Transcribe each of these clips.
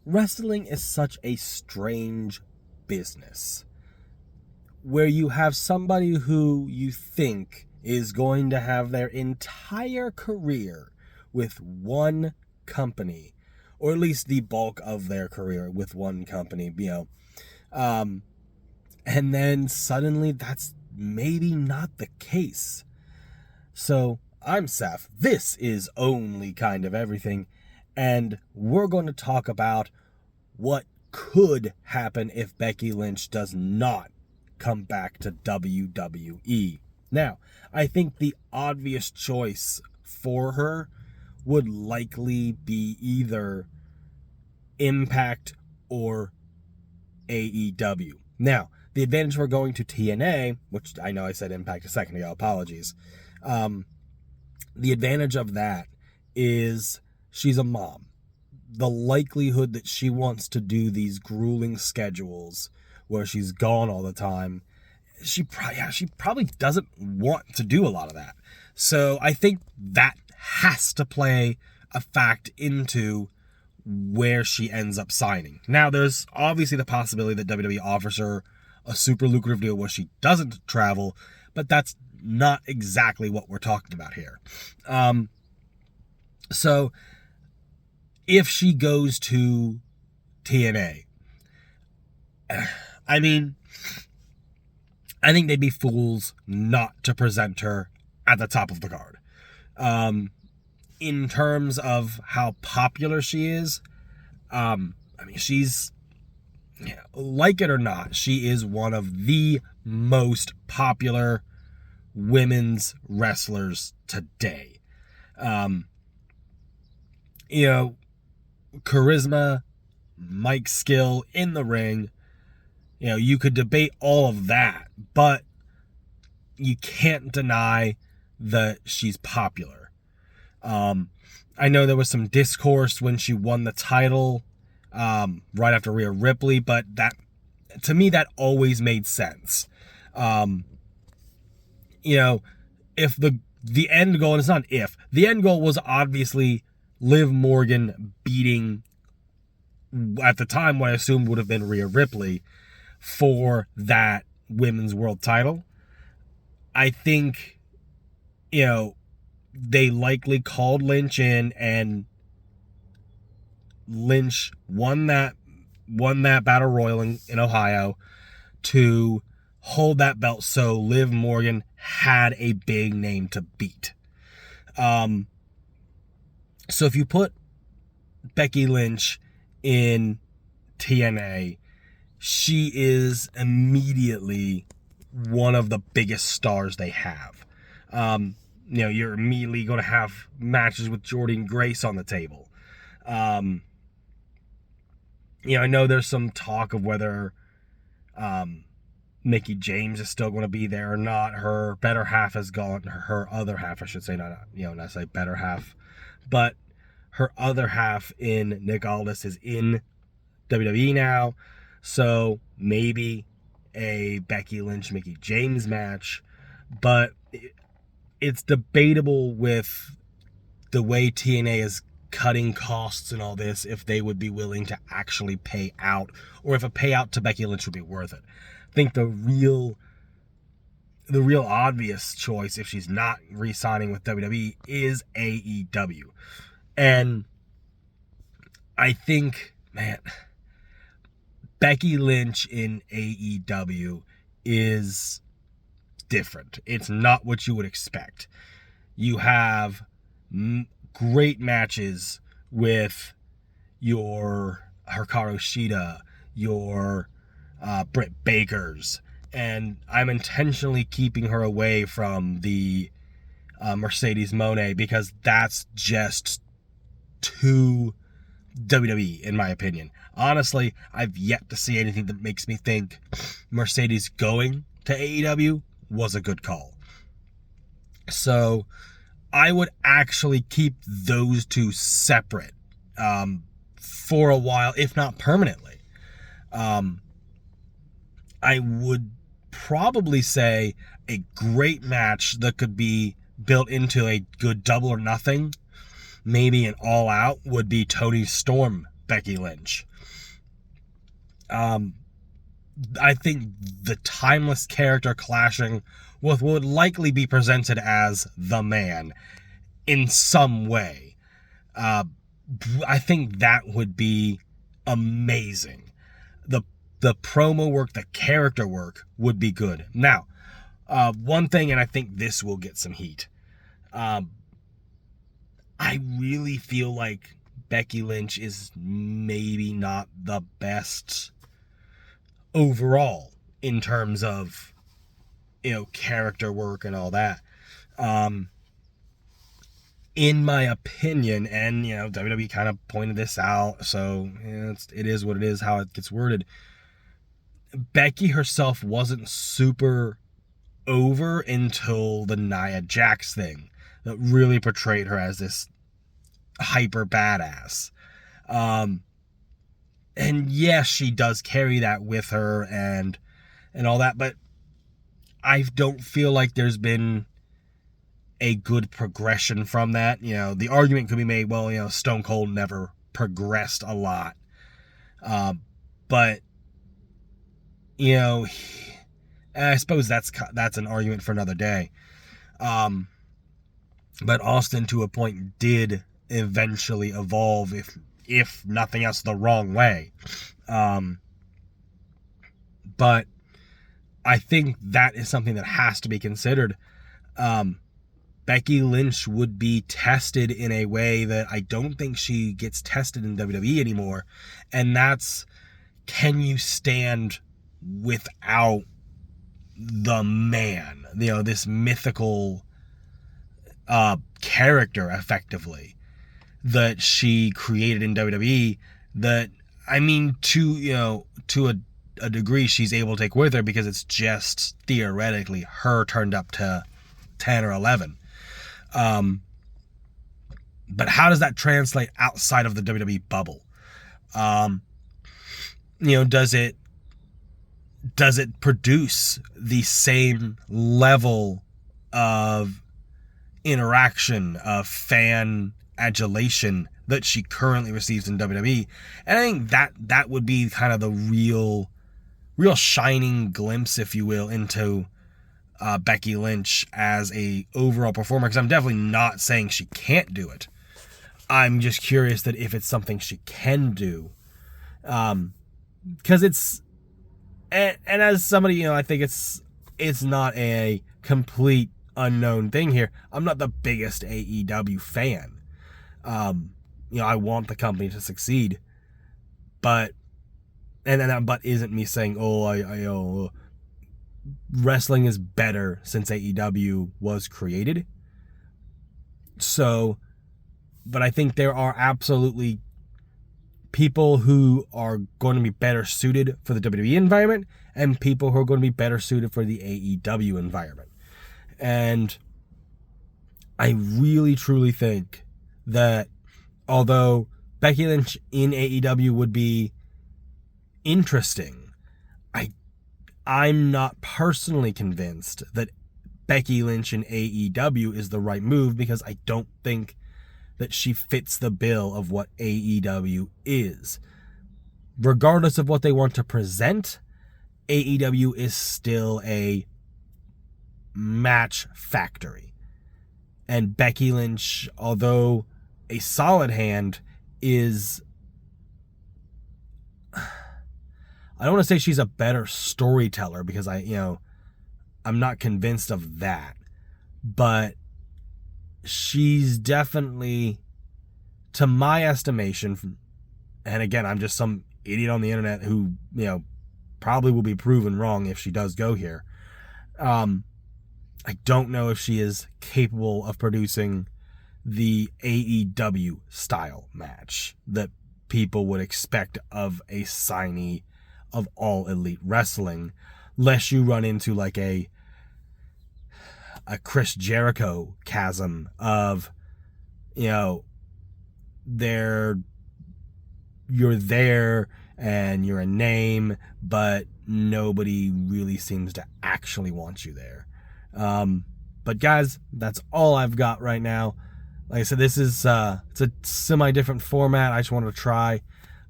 wrestling is such a strange business where you have somebody who you think is going to have their entire career with one company, or at least the bulk of their career with one company, and then suddenly that's maybe not the case. So I'm Seth. This is Only Kind of Everything, and we're going to talk about what could happen if Becky Lynch does not come back to WWE. Now, I think the obvious choice for her would likely be either Impact or AEW. Now, the advantage for going to TNA, which I know I said Impact a second ago, apologies. The advantage of that is she's a mom. The likelihood that she wants to do these grueling schedules where she's gone all the time, she probably doesn't want to do a lot of that. So I think that has to play a fact into where she ends up signing. Now, there's obviously the possibility that WWE offers her a super lucrative deal where she doesn't travel, but that's not exactly what we're talking about here. So if she goes to TNA, I mean, I think they'd be fools not to present her at the top of the card. In terms of how popular she is, I mean, she's, like it or not, she is one of the most popular women's wrestlers today. Charisma, mic skill in the ring, you could debate all of that, but you can't deny that she's popular. I know there was some discourse when she won the title right after Rhea Ripley, but that, to me, that always made sense. If the end goal, and it's not if, the end goal was obviously Liv Morgan beating, at the time, what I assumed would have been Rhea Ripley for that women's world title. I think, they likely called Lynch in, and Lynch won that battle royal in Ohio to hold that belt, so Liv Morgan had a big name to beat. So if you put Becky Lynch in TNA, she is immediately one of the biggest stars they have. You're immediately going to have matches with Jordynne Grace on the table. I know there's some talk of whether Mickie James is still going to be there or not. Her better half has gone. Her other half, I should say, not say better half, but her other half in Nick Aldis is in WWE now. So maybe a Becky Lynch, Mickie James match, but it's debatable with the way TNA is cutting costs and all this, if they would be willing to actually pay out, or if a payout to Becky Lynch would be worth it. I think the real obvious choice, if she's not re-signing with WWE, is AEW. And I think, Becky Lynch in AEW is different. It's not what you would expect. You have great matches with your Hikaru Shida, your Britt Bakers, and I'm intentionally keeping her away from the Mercedes Moné because that's just too WWE, in my opinion. Honestly, I've yet to see anything that makes me think Mercedes going to AEW was a good call. So I would actually keep those two separate for a while, if not permanently. I would probably say a great match that could be built into a good Double or Nothing, maybe an All Out, would be Toni Storm Becky Lynch. I think the timeless character clashing with what would likely be presented as the man in some way. I think that would be amazing. The promo work, the character work would be good. Now, one thing, and I think this will get some heat. I really feel like Becky Lynch is maybe not the best overall in terms of, character work and all that. In my opinion, and, WWE kind of pointed this out, so it is what it is, how it gets worded. Becky herself wasn't super over until the Nia Jax thing that really portrayed her as this hyper badass. And yes, she does carry that with her and all that, but I don't feel like there's been a good progression from that. The argument could be made, well, Stone Cold never progressed a lot. But, I suppose that's an argument for another day. But Austin, to a point, did eventually evolve, if nothing else, the wrong way. But I think that is something that has to be considered. Becky Lynch would be tested in a way that I don't think she gets tested in WWE anymore. And that's, can you stand without the man? This mythical character, effectively, that she created in WWE, that, to a degree she's able to take with her, because it's just theoretically her turned up to 10 or 11. But how does that translate outside of the WWE bubble? Does it produce the same level of interaction, of fan adulation that she currently receives in WWE? And I think that would be kind of the real shining glimpse, if you will, into Becky Lynch as a overall performer, because I'm definitely not saying she can't do it. I'm just curious that if it's something she can do, because it's, and as somebody, I think it's not a complete unknown thing here. I'm not the biggest AEW fan. I want the company to succeed, but but isn't me saying, wrestling is better since AEW was created. So, but I think there are absolutely people who are going to be better suited for the WWE environment and people who are going to be better suited for the AEW environment. And I really, truly think that although Becky Lynch in AEW would be interesting, I'm not personally convinced that Becky Lynch in AEW is the right move, because I don't think that she fits the bill of what AEW is. Regardless of what they want to present, AEW is still a match factory. And Becky Lynch, although a solid hand, is, I don't want to say she's a better storyteller, because I'm not convinced of that, but she's definitely, to my estimation, and again, I'm just some idiot on the internet who, probably will be proven wrong if she does go here. I don't know if she is capable of producing the AEW style match that people would expect of a signee of All Elite Wrestling, lest you run into like a Chris Jericho chasm of, you're there and you're a name, but nobody really seems to actually want you there. But guys, that's all I've got right now. Like I said, this is it's a semi-different format I just wanted to try.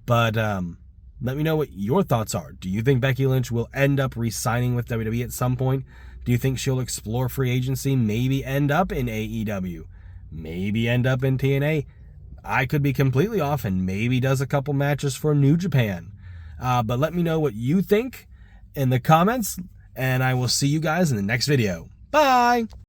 But let me know what your thoughts are. Do you think Becky Lynch will end up re-signing with WWE at some point? Do you think she'll explore free agency, maybe end up in AEW, maybe end up in TNA? I could be completely off and maybe does a couple matches for New Japan. But let me know what you think in the comments, and I will see you guys in the next video. Bye!